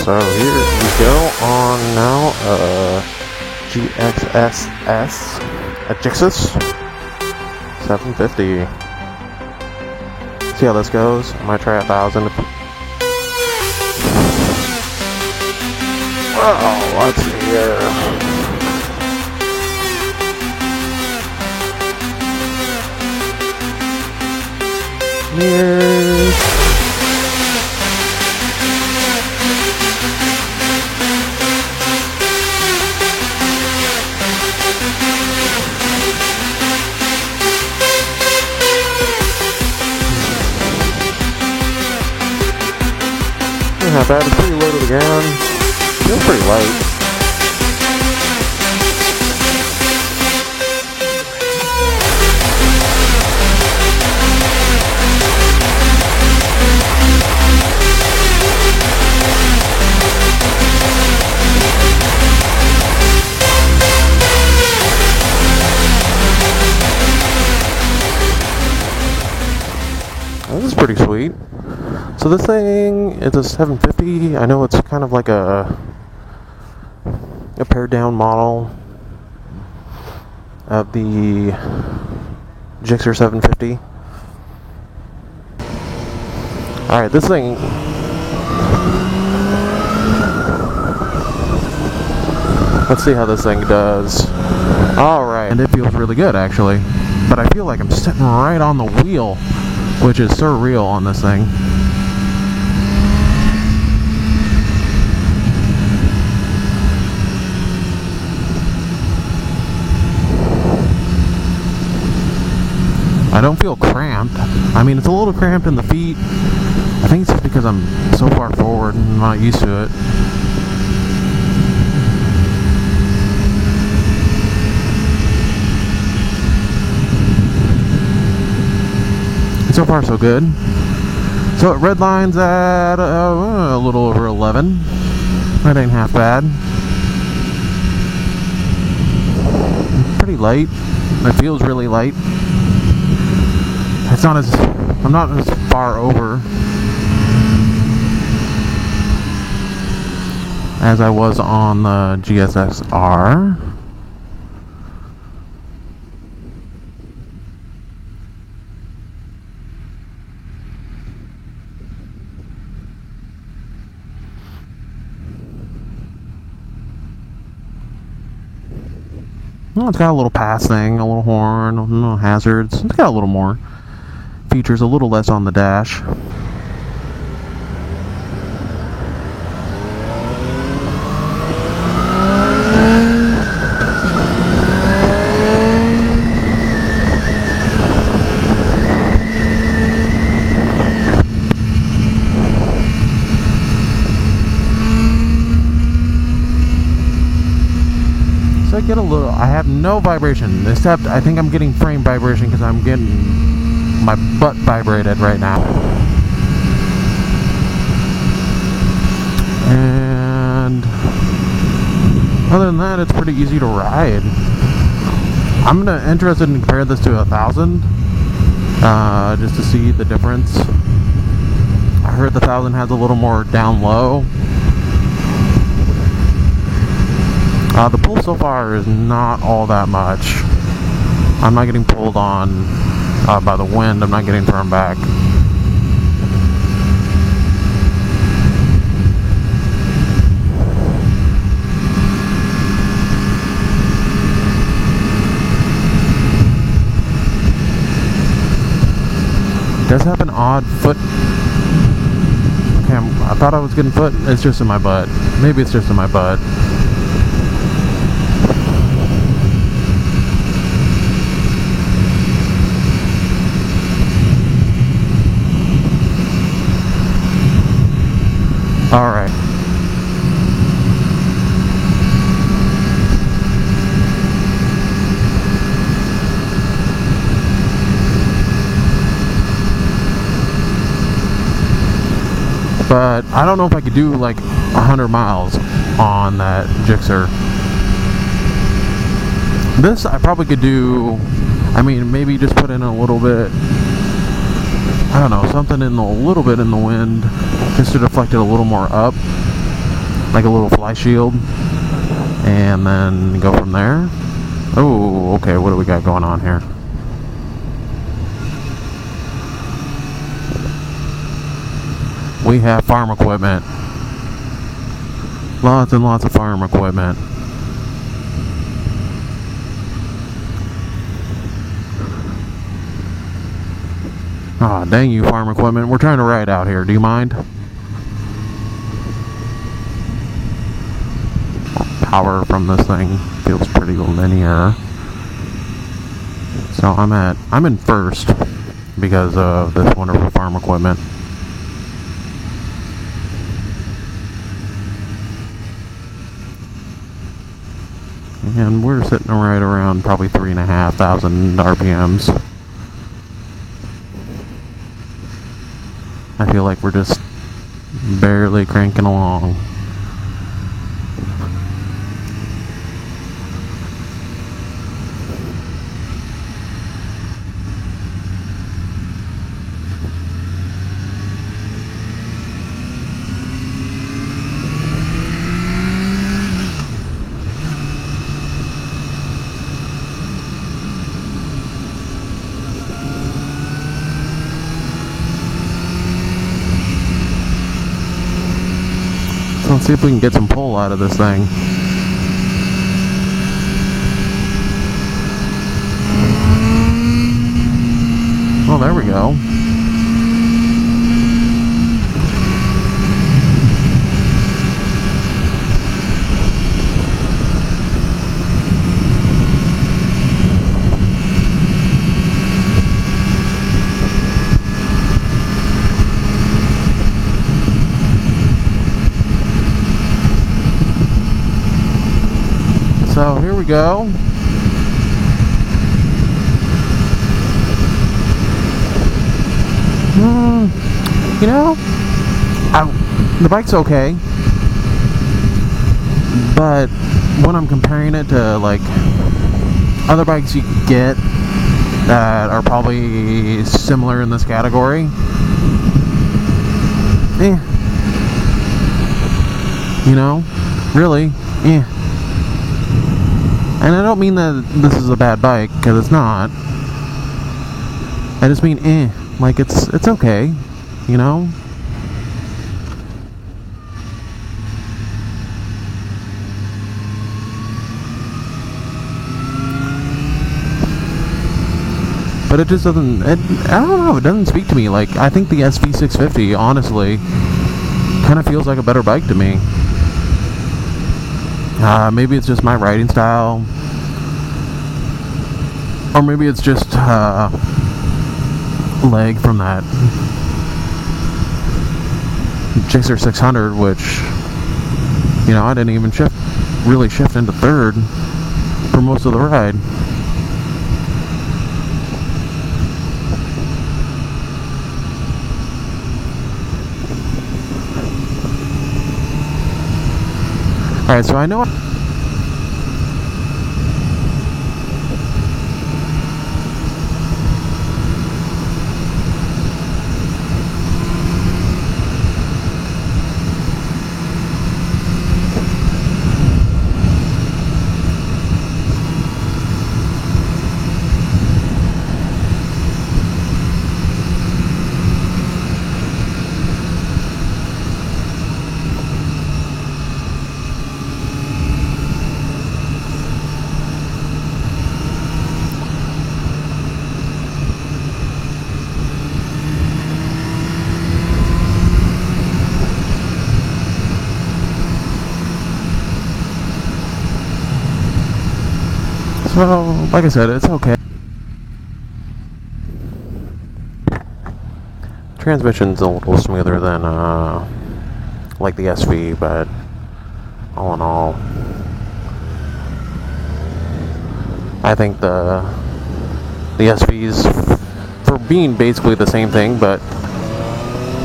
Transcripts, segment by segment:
So here we go on now, GXSS at Jixus 750. See how this goes. I might try 1,000. Oh, let's see here. Mirrors. Not bad, it's pretty low to the ground. Feels pretty light. This is pretty sweet. So this thing is a 750. I know it's kind of like a pared down model of the Gixxer 750. Alright, this thing, let's see how this thing does. Alright, and it feels really good actually, but I feel like I'm sitting right on the wheel, which is surreal on this thing. I don't feel cramped. I mean, it's a little cramped in the feet. I think it's just because I'm so far forward and I'm not used to it. So far, so good. So it redlines at a little over 11. That ain't half bad. Pretty light. It feels really light. It's not as, I'm not as far over as I was on the GSX-R. Well, it's got a little pass thing, a little horn, a little hazards. It's got a little more features, a little less on the dash. So I get a little, I have no vibration, except I think I'm getting frame vibration because I'm getting my butt vibrated right now. And other than that, it's pretty easy to ride. I'm interested in comparing this to 1,000, just to see the difference. I heard the 1,000 has a little more down low. The pull so far is not all that much. I'm not getting pulled on by the wind. I'm not getting thrown back. It does have an odd foot. Okay, I thought I was getting foot. It's just in my butt. Maybe it's just in my butt. Alright. But I don't know if I could do like 100 miles on that Gixxer. This I probably could do, I mean, maybe just put in a little bit, I don't know, something in a little bit in the wind, just to deflect it a little more up. like a little fly shield, and then go from there. Oh, okay, what do we got going on here? We have farm equipment. Lots and lots of farm equipment. Aw, dang you, farm equipment. We're trying to ride out here. Do you mind? Power from this thing feels pretty linear. So I'm in first because of this wonderful farm equipment. And we're sitting right around probably 3,500 RPMs. I feel like we're just barely cranking along. Let's see if we can get some pull out of this thing. Oh, there we go. So here we go. You know, the bike's okay, but when I'm comparing it to like other bikes you get that are probably similar in this category, you know, really, And I don't mean that this is a bad bike, because it's not. I just mean, like it's okay, you know? But it just doesn't, I don't know, it doesn't speak to me. Like, I think the SV650, honestly, kind of feels like a better bike to me. Maybe it's just my riding style, or maybe it's just leg from that Gixxer 600, which, you know, I didn't even really shift into third for most of the ride. Alright, so I know so, like I said, it's okay. Transmission's a little smoother than, like the SV, but all in all, I think the SV's, for being basically the same thing, but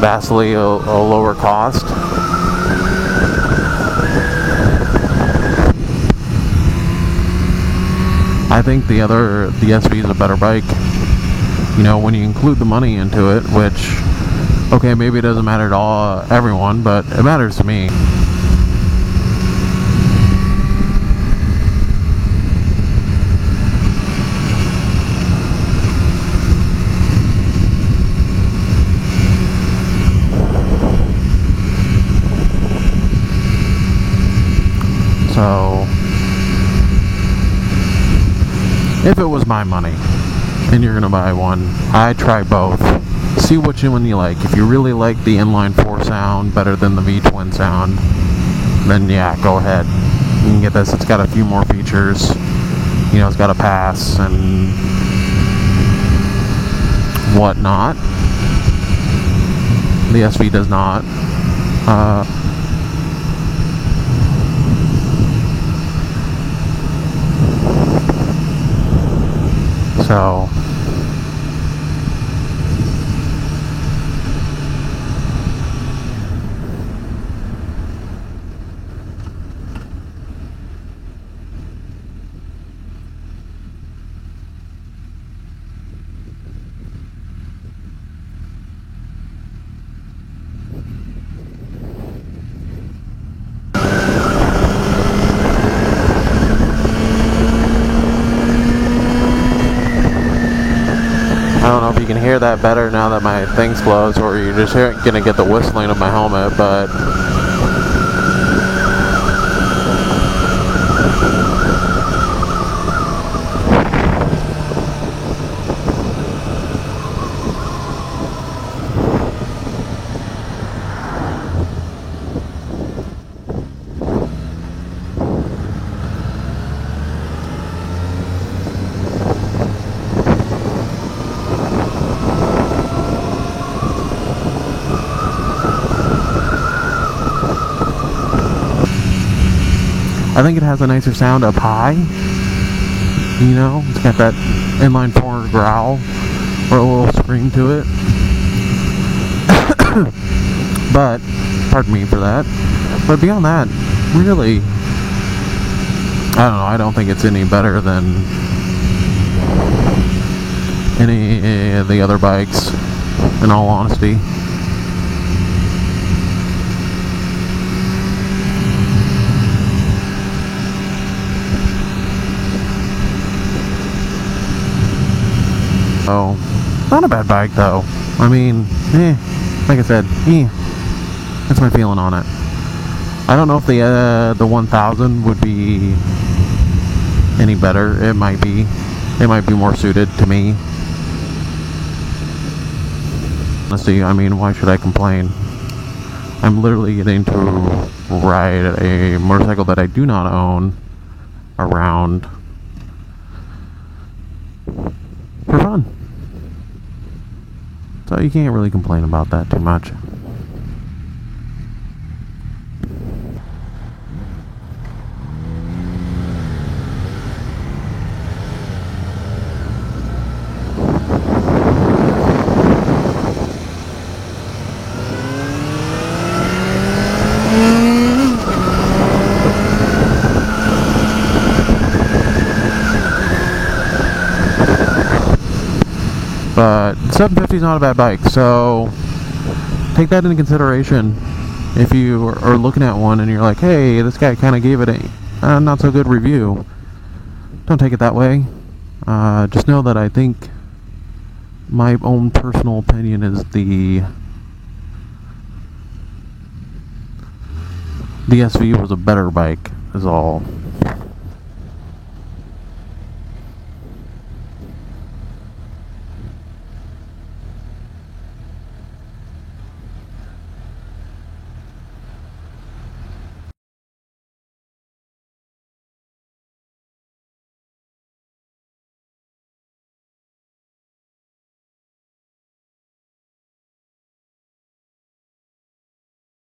vastly a lower cost, I think the SV is a better bike. You know, when you include the money into it, which, okay, maybe it doesn't matter to everyone, but it matters to me. if it was my money and you're gonna buy one, I'd try both. See which one you like. If you really like the inline 4 sound better than the V-twin sound, then yeah, go ahead. You can get this. It's got a few more features. You know, it's got a pass and whatnot. The SV does not. So I don't know if you can hear that better now that my thing's closed, or you're just gonna get the whistling of my helmet, but I think it has a nicer sound up high. You know, it's got that inline 4 growl or a little scream to it. But, pardon me for that. But beyond that, really, I don't know, I don't think it's any better than any of the other bikes, in all honesty. So, not a bad bike though. I mean, like I said, that's my feeling on it. I don't know if the 1000 would be any better. It might be more suited to me. Honestly, I mean, why should I complain? I'm literally getting to ride a motorcycle that I do not own around for fun. So you can't really complain about that too much. But 750 is not a bad bike, so take that into consideration. If you are looking at one and you're like, hey, this guy kind of gave it a not so good review, don't take it that way. Just know that I think my own personal opinion is the SV was a better bike, is all.